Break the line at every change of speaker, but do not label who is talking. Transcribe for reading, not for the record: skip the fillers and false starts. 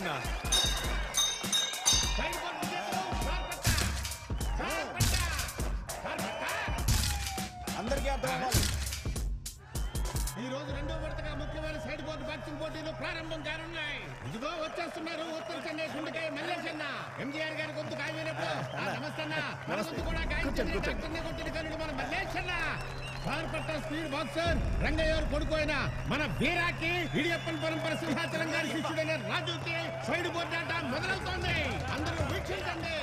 అన్నా.
అందరికీ అర్థం అవ్వాలి.
ఈ రోజు రెండో విడతగా ముఖ్యమైన సైడ్ బోర్డు బాక్సింగ్ పోటీలు ప్రారంభం కానున్నాయి. ఇదిగో వచ్చేస్తున్నారు ఉత్తర చెన్నై గుండెకాయ మల్లేశన్న. ఎంజీఆర్ గారి గొంతు గాయమైనప్పుడు నమస్తే అన్న, మన గొంతు కూడా గాయించండి. డాక్టర్ని కొట్టిన కనుడు మన మల్లేశన్న. పాల్పట్ట స్పీడ్ బాక్సర్ రంగయ్య కొడుకు అయిన మన వీరాకి ఇడియప్పన్ పరంపర సింహాచలం గారి శిష్యుడైన రాజుకి సైడ్ బోర్డు ఆట మొదలవుతోంది. అందరూ వీక్షించండి.